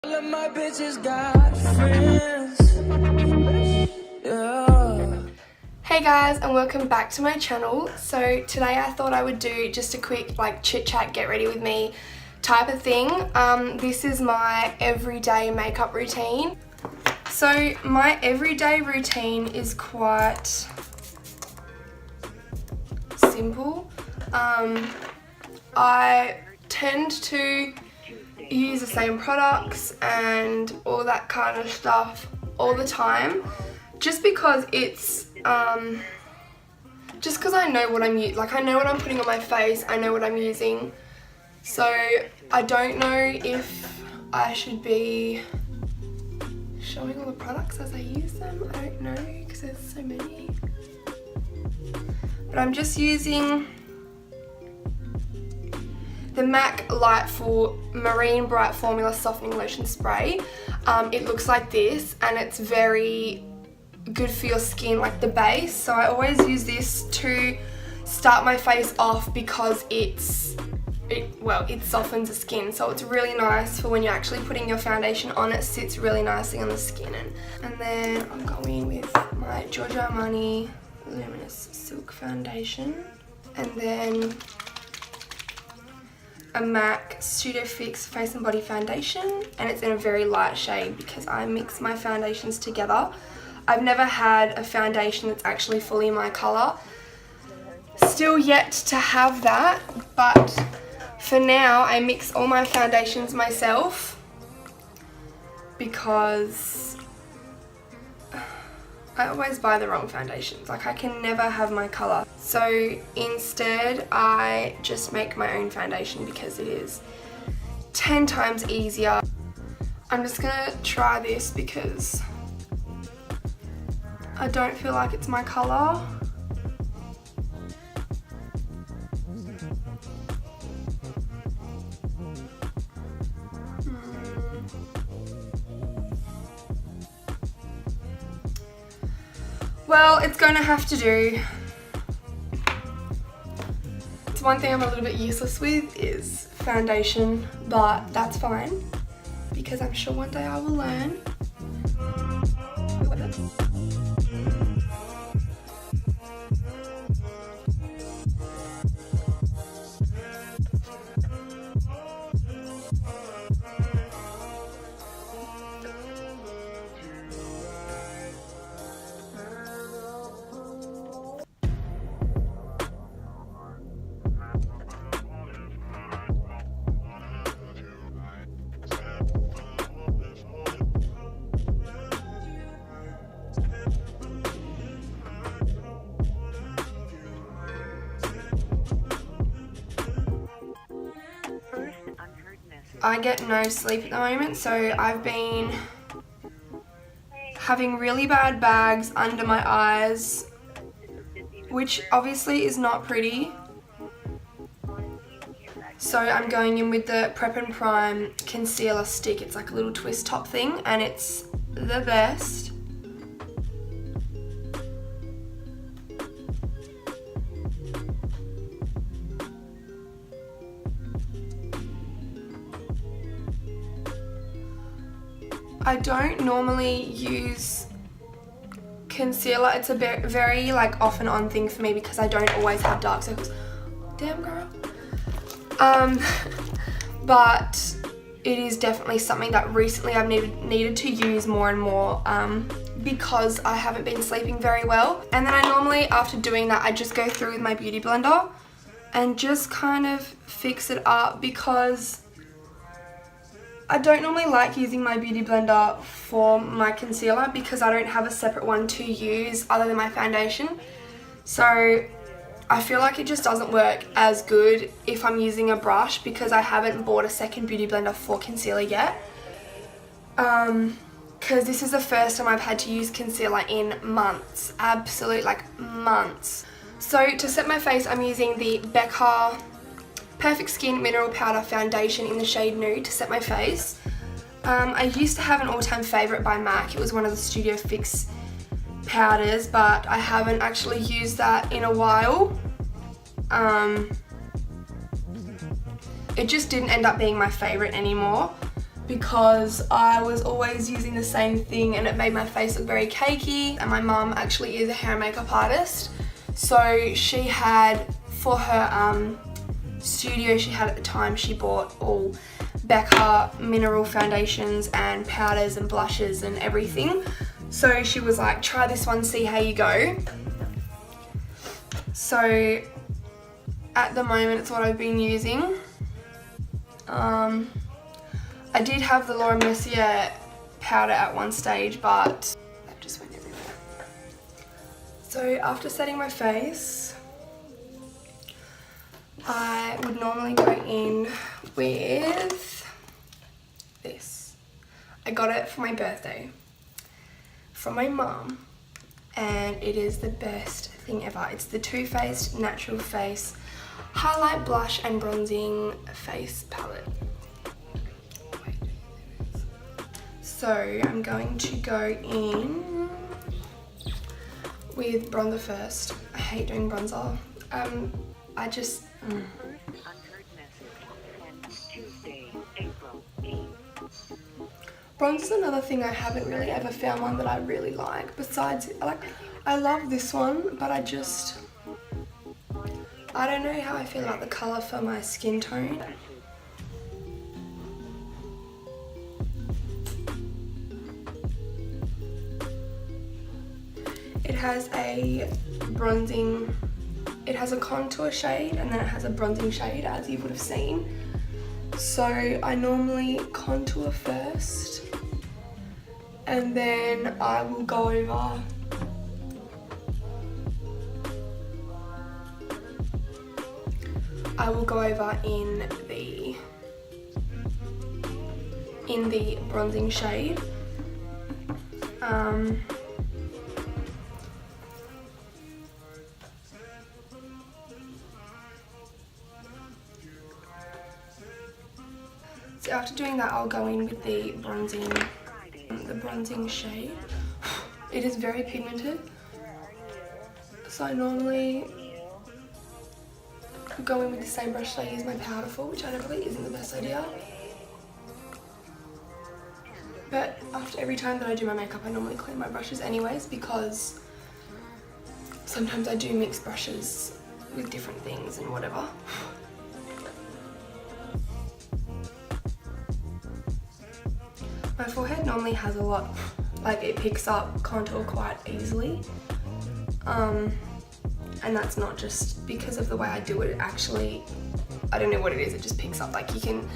All of my bitches got friends. Yeah. Hey guys, and welcome back to my channel. So today I thought I would do just a quick like chit chat, get ready with me type of thing. This is my everyday makeup routine. So my everyday routine is quite simple. I tend to use the same products and all that kind of stuff all the time, just because it's just because I know what I'm I know what I'm putting on my face, I know what I'm using. So I don't know if I should be showing all the products as I use them. I don't know because there's so many. But I'm just using the MAC Lightful Marine Bright Formula Softening Lotion Spray. It looks like this and it's very good for your skin, like the base. So I always use this to start my face off because it softens the skin. So it's really nice for when you're actually putting your foundation on. It sits really nicely on the skin. And then I'm going with my Giorgio Armani Luminous Silk Foundation. And then a MAC Studio Fix Face and Body Foundation, and it's in a very light shade because I mix my foundations together. I've never had a foundation that's actually fully my colour. Still yet to have that, but for now I mix all my foundations myself because I always buy the wrong foundations. Like, I can never have my colour. So instead I just make my own foundation because it is 10 times easier. I'm just gonna try this because I don't feel like it's my colour. Well, it's going to have to do. It's one thing I'm a little bit useless with is foundation, but that's fine because I'm sure one day I will learn. I get no sleep at the moment, so I've been having really bad bags under my eyes, which obviously is not pretty. So I'm going in with the Prep and Prime concealer stick. It's like a little twist top thing and it's the best. I don't normally use concealer. It's a very like off and on thing for me because I don't always have dark circles. Damn girl. But it is definitely something that recently I've needed to use more and more because I haven't been sleeping very well. And then I normally, after doing that, I just go through with my beauty blender and just kind of fix it up because I don't normally like using my beauty blender for my concealer because I don't have a separate one to use other than my foundation. So I feel like it just doesn't work as good if I'm using a brush because I haven't bought a second beauty blender for concealer yet. Because this is the first time I've had to use concealer in months, absolute like months. So to set my face, I'm using the Becca Perfect Skin Mineral Powder Foundation in the shade Nude to set my face. I used to have an all-time favourite by MAC. It was one of the Studio Fix powders, but I haven't actually used that in a while. It just didn't end up being my favourite anymore because I was always using the same thing and it made my face look very cakey. And my mum actually is a hair and makeup artist, so she had, for her studio she had at the time, she bought all Becca mineral foundations and powders and blushes and everything. So she was like, try this one, see how you go. So at the moment it's what I've been using. I did have the Laura Mercier powder at one stage, but that just went everywhere. So after setting my face, I would normally go in with this. I got it for my birthday from my mum, and it is the best thing ever. It's the Too Faced Natural Face Highlight, Blush and Bronzing Face Palette. So I'm going to go in with bronzer first. I hate doing bronzer. I just... Bronzer's another thing I haven't really ever found one that I really like. Besides, I love this one, but I don't know how I feel about the colour for my skin tone. It has a bronzing, it has a contour shade and then it has a bronzing shade, as you would have seen. So I normally contour first and then I will go over in the bronzing shade. So after doing that, I'll go in with the bronzing shade. It is very pigmented, so I normally go in with the same brush that I use my powder for, which I know probably isn't the best idea. But after every time that I do my makeup, I normally clean my brushes anyways, because sometimes I do mix brushes with different things and whatever. My forehead normally has a lot, like it picks up contour quite easily. And that's not just because of the way I do it, actually, I don't know what it is, it just picks up. Like you can,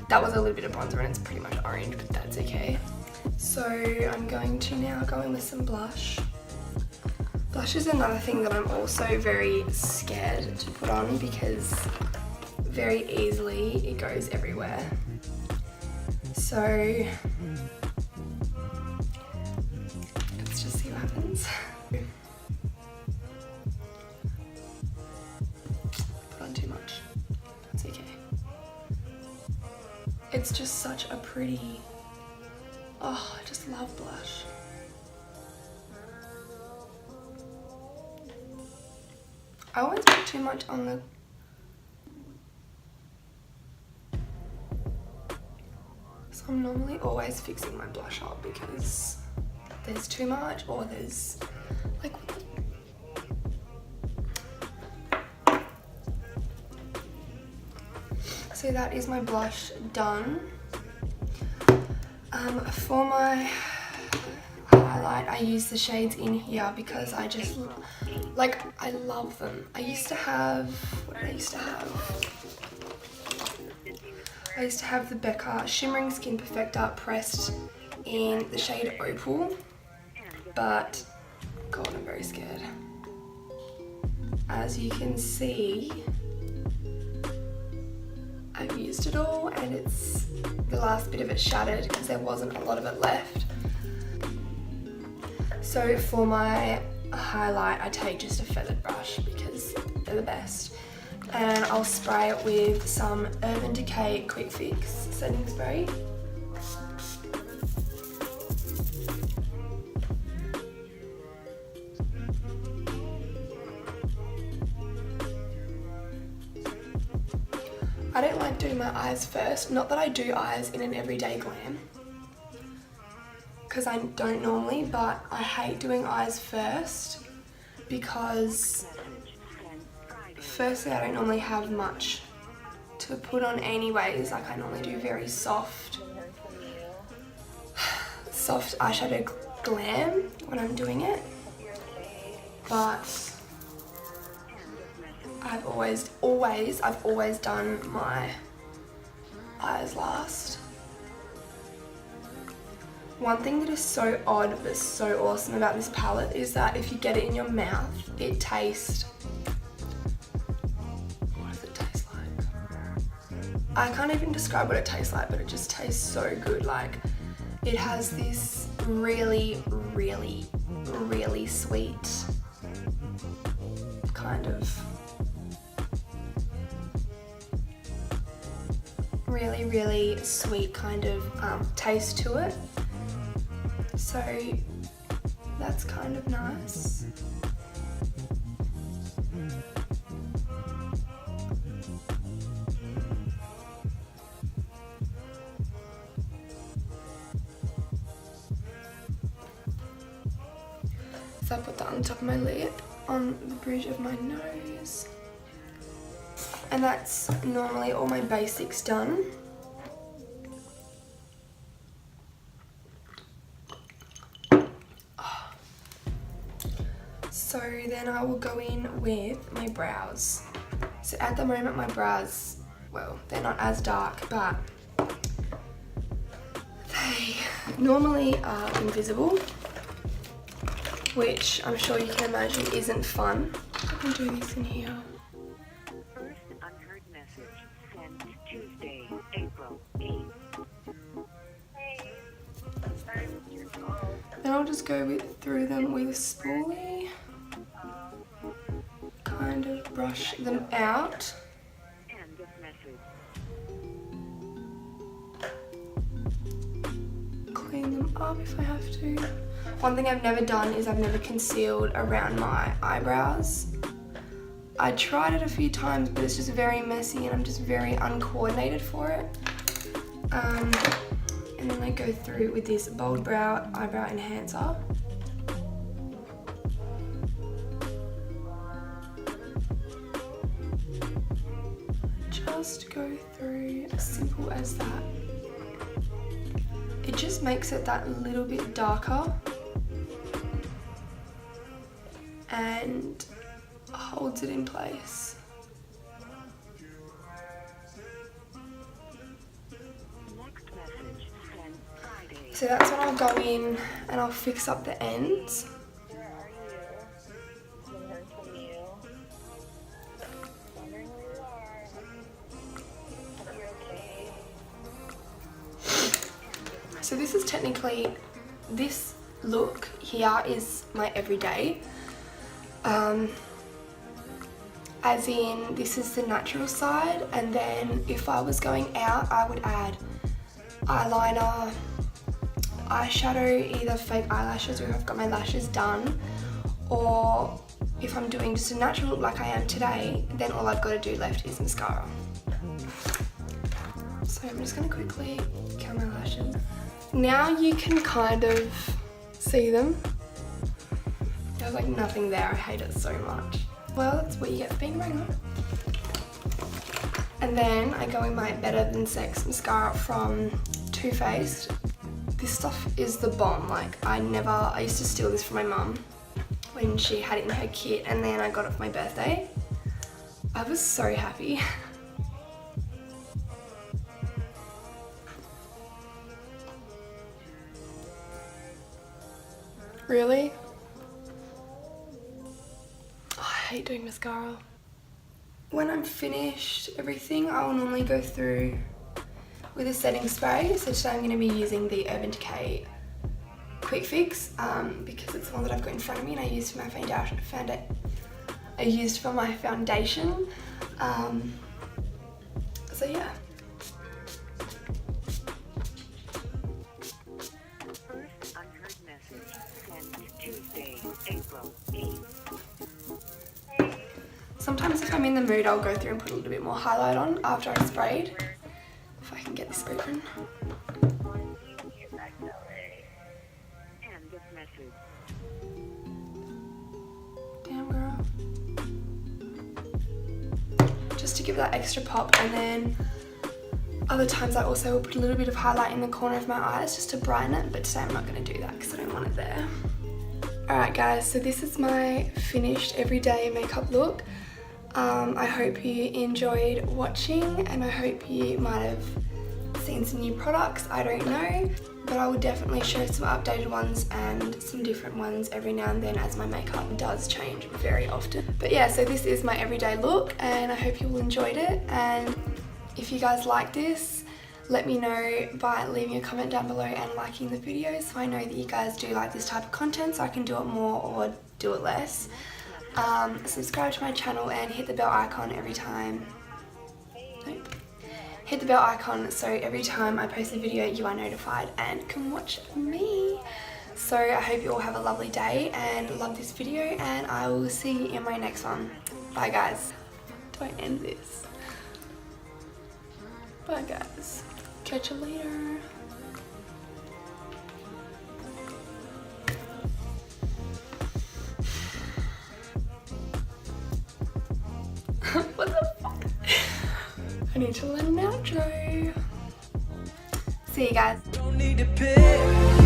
that was a little bit of bronzer and it's pretty much orange, but that's okay. So I'm going to now go in with some blush. Blush is another thing that I'm also very scared to put on because very easily it goes everywhere. So let's just see what happens. Put on too much, it's okay. It's just such a pretty, oh, I just love blush. I always put too much on the I'm normally always fixing my blush up because there's too much or there's like so that is my blush done. For my highlight I use the shades in here because I just like, I love them. I used to have, what did I used to have? I used to have the Becca Shimmering Skin Perfector pressed in the shade Opal, but God, I'm very scared. As you can see, I've used it all and it's, the last bit of it shattered because there wasn't a lot of it left. So for my highlight, I take just a feathered brush because they're the best. And I'll spray it with some Urban Decay Quick Fix setting spray. I don't like doing my eyes first. Not that I do eyes in an everyday glam, because I don't normally, but I hate doing eyes first because firstly I don't normally have much to put on anyways. Like I normally do very soft eyeshadow glam when I'm doing it, but I've always done my eyes last. One thing that is so odd but so awesome about this palette is that if you get it in your mouth, it tastes... What does it taste like? I can't even describe what it tastes like, but it just tastes so good. Like, it has this really, really, really sweet kind of... really, really sweet kind of taste to it. So that's kind of nice. So I put that on the top of my lid, on the bridge of my nose. And that's normally all my basics done. So then I will go in with my brows. So at the moment my brows, well, they're not as dark, but they normally are invisible, which I'm sure you can imagine isn't fun. I can do this in here. First unheard message sent Tuesday, April 8th. Then I'll just go through them with a spoolie. Kind of brush them out. End of message. Clean them up if I have to. One thing I've never done is I've never concealed around my eyebrows. I tried it a few times, but it's just very messy and I'm just very uncoordinated for it. And then I go through with this Bold Brow Eyebrow Enhancer. Just go through as simple as that. It just makes it that little bit darker and holds it in place. Next message sent Friday. So that's when I'll go in and I'll fix up the ends. Where are you? Haven't heard from you. Wondering where you are. Hope you're okay. So this is technically, this look here is my everyday. As in, this is the natural side, and then if I was going out, I would add eyeliner, eyeshadow, either fake eyelashes or if I've got my lashes done, or if I'm doing just a natural look like I am today, then all I've got to do left is mascara. So I'm just going to quickly curl my lashes. Now you can kind of see them. There's like nothing there, I hate it so much. Well, that's what you get for being rayne. And then I go in my Better Than Sex mascara from Too Faced. This stuff is the bomb. Like I used to steal this from my mum when she had it in her kit, and then I got it for my birthday. I was so happy. Really? I hate doing mascara. When I'm finished everything, I will normally go through with a setting spray. So today I'm going to be using the Urban Decay Quick Fix because it's the one that I've got in front of me and I used for my foundation. So yeah. First unheard message sent Tuesday, April 8th. Sometimes if I'm in the mood, I'll go through and put a little bit more highlight on after I've sprayed. open. Damn, girl. Just to give that extra pop, and then other times I also will put a little bit of highlight in the corner of my eyes just to brighten it, but today I'm not going to do that because I don't want it there. Alright guys, so this is my finished everyday makeup look. I hope you enjoyed watching, and I hope you might have seen some new products, I don't know. But I will definitely show some updated ones and some different ones every now and then, as my makeup does change very often. But yeah, so this is my everyday look, and I hope you all enjoyed it. And if you guys like this, let me know by leaving a comment down below and liking the video, so I know that you guys do like this type of content, so I can do it more or do it less. Subscribe to my channel and hit the bell icon every time. Hit the bell icon so every time I post a video you are notified and can watch me. So I hope you all have a lovely day and love this video, and I will see you in my next one. Bye guys. Do I end this? Bye guys. Catch you later. What the fuck? I need to learn an outro. See you guys. Don't need to pick.